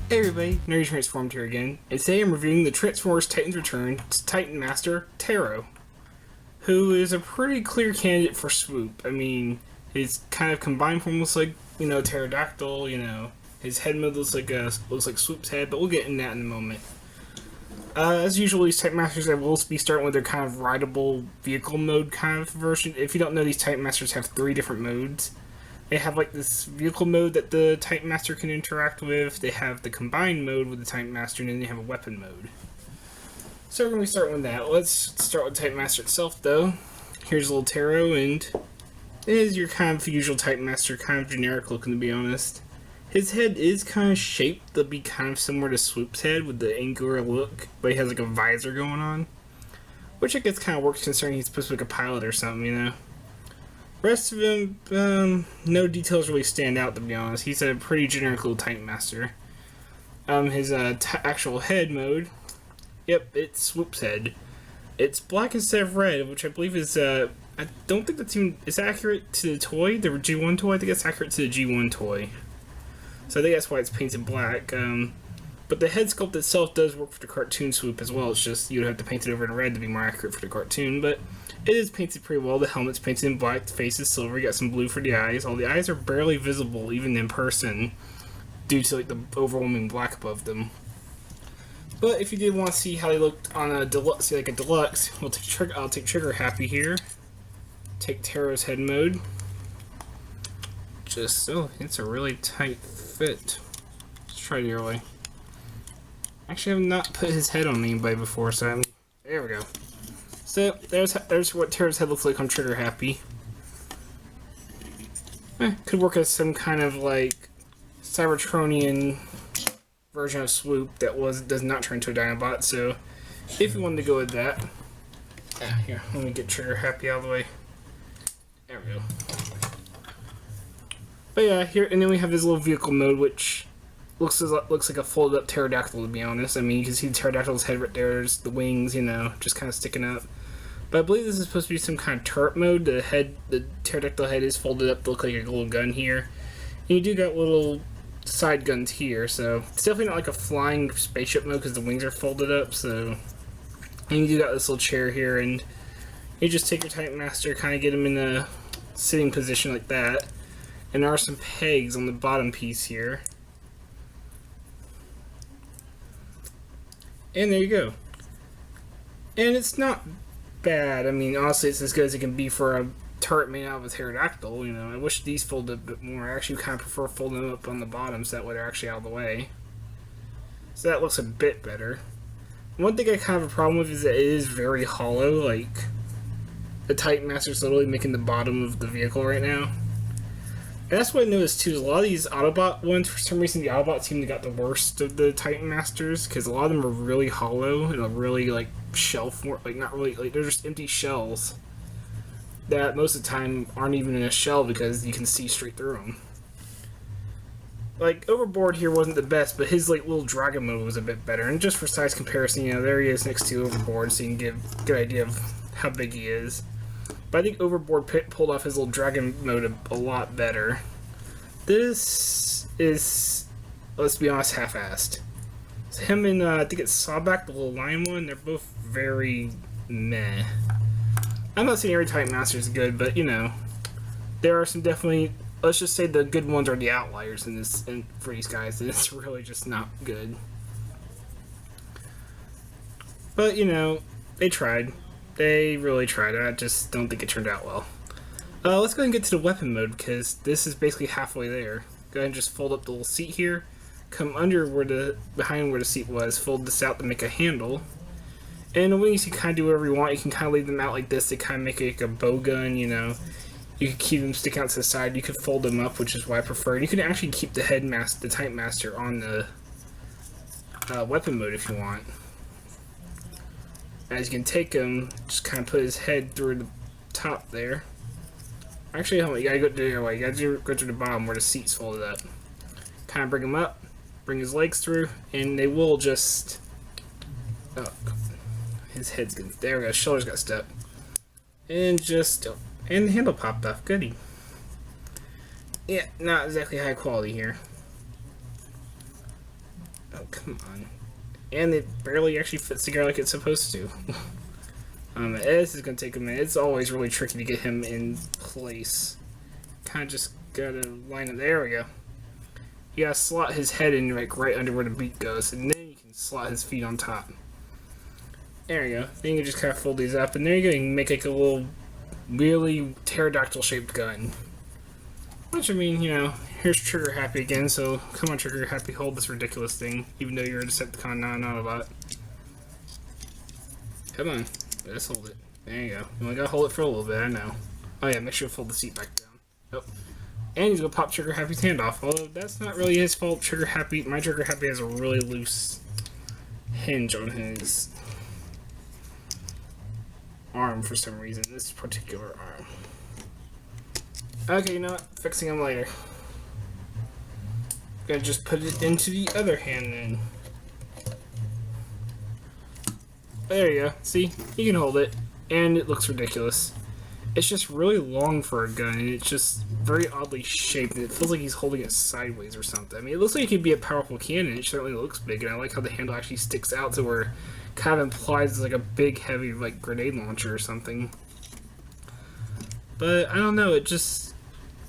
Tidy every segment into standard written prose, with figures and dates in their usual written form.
Hey everybody, Nerdy Transformed here again, and today I'm reviewing the Transformers Titans Return to Titan Master Ptero, who is a pretty clear candidate for Swoop. I mean, his kind of combined form looks like, pterodactyl, his head mode looks like Swoop's head, but we'll get into that in a moment. As usual, these Titan Masters I will be starting with their kind of rideable vehicle mode kind of version. If you don't know, these Titan Masters have 3 different modes. They have like this vehicle mode that the Titan Master can interact with. They have the combined mode with the Titan Master, and then they have a weapon mode. So we're going to be starting with that. Let's start with the Titan Master itself, though. Here's a little Ptero, and it is your kind of usual Titan Master, kind of generic looking, to be honest. His head is kind of shaped to be kind of similar to Swoop's head with the angular look, but he has like a visor going on, which I guess kind of works considering he's supposed to be like a pilot or something, Rest of him, no details really stand out, to be honest. He's a pretty generic little Titan Master. His actual head mode, yep, it's Swoop's head. It's black instead of red, which I believe is, I don't think that's even, is accurate to the toy, the G1 toy? I think it's accurate to the G1 toy. So I think that's why it's painted black. But the head sculpt itself does work for the cartoon Swoop as well. It's just you'd have to paint it over in red to be more accurate for the cartoon, but it is painted pretty well. The helmet's painted in black, the face is silver, you got some blue for the eyes. All the eyes are barely visible, even in person, due to like the overwhelming black above them. But if you did want to see how they looked on a deluxe, like a deluxe, I'll take Trigger Happy here. Take Ptero's head mode. It's a really tight fit. Let's try the other way. Actually, I have not put his head on anybody before, so there we go. So there's what Ptero's head looks like on Trigger Happy. Could work as some kind of like Cybertronian version of Swoop that does not turn into a Dinobot. So if you wanted to go with that, here, let me get Trigger Happy out of the way. There we go. But yeah, here, and then we have his little vehicle mode, which looks like a folded up pterodactyl, to be honest. I mean, you can see the pterodactyl's head right there. There's the wings, just kind of sticking up. But I believe this is supposed to be some kind of turret mode. The pterodactyl head is folded up to look like a little gun here. And you do got little side guns here, so it's definitely not like a flying spaceship mode because the wings are folded up. So, and you do got this little chair here, and you just take your Titan Master, kind of get him in a sitting position like that. And there are some pegs on the bottom piece here. And there you go. And it's not bad. I mean, honestly, it's as good as it can be for a turret made out of a pterodactyl. I wish these folded a bit more. I actually kind of prefer folding them up on the bottom so that way they're actually out of the way. So that looks a bit better. One thing I kind of have a problem with is that it is very hollow. Like, the Titan Master's literally making the bottom of the vehicle right now. And that's what I noticed too, is a lot of these Autobot ones, for some reason the Autobots seem to got the worst of the Titan Masters, because a lot of them are really hollow, and a really, like, shell form, like, not really, like, they're just empty shells that most of the time aren't even in a shell because you can see straight through them. Like, Overboard here wasn't the best, but his, like, little dragon mode was a bit better, and just for size comparison, there he is next to Overboard, so you can get a good idea of how big he is. But I think Overboard pulled off his little dragon mode a lot better. This is, let's be honest, half-assed. So him and, I think it's Sawback, the little lion one, they're both very meh. I'm not saying every Titan Master is good, but, there are some definitely, let's just say the good ones are the outliers for these guys, and it's really just not good. But, they tried. They really tried. I just don't think it turned out well. Let's go ahead and get to the weapon mode, because this is basically halfway there. Go ahead and just fold up the little seat here. Come under behind where the seat was. Fold this out to make a handle. And the wings you can kind of do whatever you want. You can kind of leave them out like this. They kind of make it like a bow gun, You can keep them sticking out to the side. You could fold them up, which is what I prefer. And you can actually keep the the Titan Master on the weapon mode if you want. As you can take him, just kind of put his head through the top there. Actually, hold on, you gotta go the other way. You gotta go to the bottom where the seat's folded up. Kind of bring him up, bring his legs through, and they will just. Oh, his head's good. There we go. Shoulders got stuck, and and the handle popped off. Goody. Yeah, not exactly high quality here. Oh, come on. And it barely actually fits together like it's supposed to. This is going to take a minute. It's always really tricky to get him in place. Kind of just gotta line it. There we go. You gotta slot his head in like right under where the beak goes, and then you can slot his feet on top. There you go. Then you can just kind of fold these up, and there you go. You can make like a little really pterodactyl shaped gun. Which, I mean, you know, here's Trigger Happy again, so come on, Trigger Happy, hold this ridiculous thing, even though you're a Decepticon, not an Autobot. Come on, let's hold it. There you go. You only gotta hold it for a little bit, I know. Oh yeah, make sure you fold the seat back down. Oh. And he's gonna pop Trigger Happy's hand off, although that's not really his fault. My Trigger Happy has a really loose hinge on his arm for some reason, this particular arm. Okay, you know what? Fixing him later. Gonna just put it into the other hand then. There you go. See? You can hold it. And it looks ridiculous. It's just really long for a gun, and it's just very oddly shaped, and it feels like he's holding it sideways or something. I mean, it looks like it could be a powerful cannon. It certainly looks big, and I like how the handle actually sticks out to where it kind of implies it's like a big, heavy, like, grenade launcher or something. But, I don't know, it just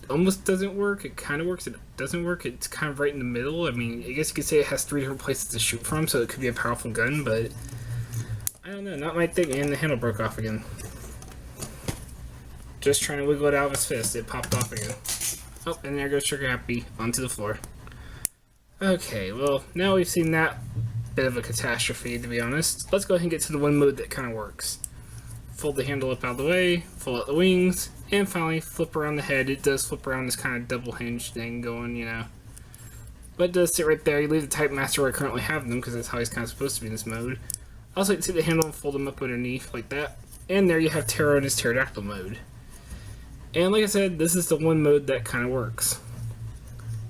almost doesn't work. It kind of works, it doesn't work. It's kind of right in the middle. I mean, I guess you could say it has 3 different places to shoot from, so it could be a powerful gun, but I don't know, not my thing, and the handle broke off again. Just trying to wiggle it out of his fist, it popped off again. Oh, and there goes Trigger Happy onto the floor. Okay, well, now we've seen that bit of a catastrophe, to be honest. Let's go ahead and get to the one mode that kind of works. Fold the handle up out of the way, fold out the wings, and finally flip around the head. It does flip around this kind of double hinge thing going, you know. But it does sit right there. You leave the Type Master where I currently have them, because that's how he's kind of supposed to be in this mode. I also like to take the handle and fold them up underneath, like that. And there you have Ptero in his pterodactyl mode. And like I said, this is the one mode that kind of works.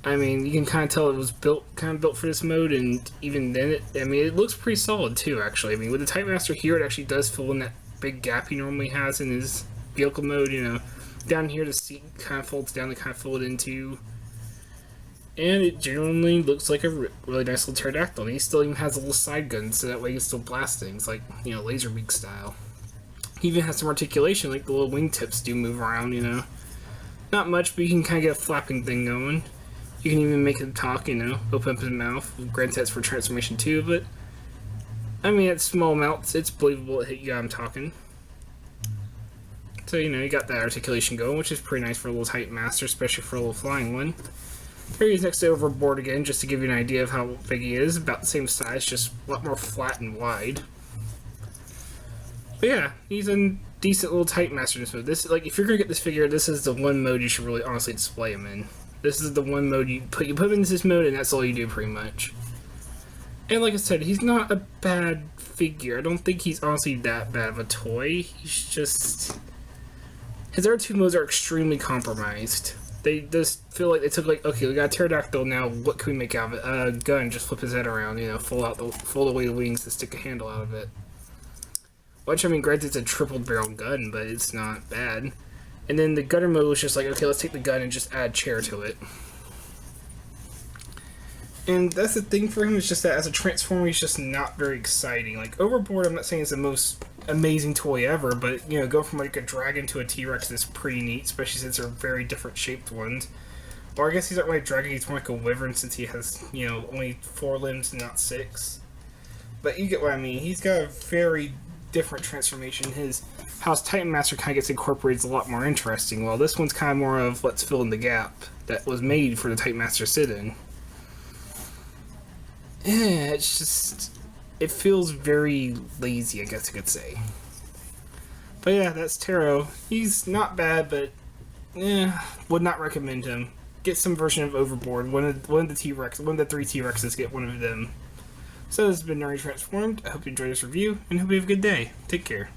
I mean, you can kind of tell it was kind of built for this mode, and even then, it looks pretty solid too, actually. I mean, with the Type Master here, it actually does fill in that big gap he normally has in his vehicle mode, you know. Down here, the seat kind of folds down to kind of fill it into. And it generally looks like a really nice little pterodactyl. And he still even has a little side gun, so that way he can still blast things, like, you know, laser beak style. He even has some articulation, like the little wingtips do move around, you know. Not much, but you can kind of get a flapping thing going. You can even make him talk, you know, open up his mouth. Granted, that's for transformation too, but I mean, at small amounts, it's believable you got him talking. So, you know, you got that articulation going, which is pretty nice for a little Type Master, especially for a little flying one. Here he is next to Overboard again, just to give you an idea of how big he is. About the same size, just a lot more flat and wide. But yeah, he's a decent little Type Master in this mode. This, like, if you're gonna get this figure, this is the one mode you should really honestly display him in. This is the one mode you put him in this mode, and that's all you do pretty much. And like I said, he's not a bad figure. I don't think he's honestly that bad of a toy. He's just, his other 2 modes are extremely compromised. They just feel like they took, like, okay, we got a pterodactyl now. What can we make out of it? A gun, just flip his head around, you know, fold away the wings to stick a handle out of it. Which, I mean, granted, it's a triple barrel gun, but it's not bad. And then the gunner mode was just like, okay, let's take the gun and just add chair to it. And that's the thing for him, is just that as a Transformer, he's just not very exciting. Like, Overboard, I'm not saying it's the most amazing toy ever, but, you know, go from like a dragon to a T-Rex is pretty neat, especially since they're very different shaped ones. Or I guess he's not like a dragon, he's more like a wyvern since he has, you know, only 4 limbs and not 6. But you get what I mean. He's got a very different transformation. How his Titan Master kind of gets incorporated is a lot more interesting, while this one's kind of more of let's fill in the gap that was made for the Titan Master to sit in. Yeah, it's just, it feels very lazy, I guess you could say. But yeah, that's Ptero. He's not bad, but would not recommend him. Get some version of Overboard. One of the 3 T-Rexes, get one of them. So this has been Nerdy Transformed. I hope you enjoyed this review, and hope you have a good day. Take care.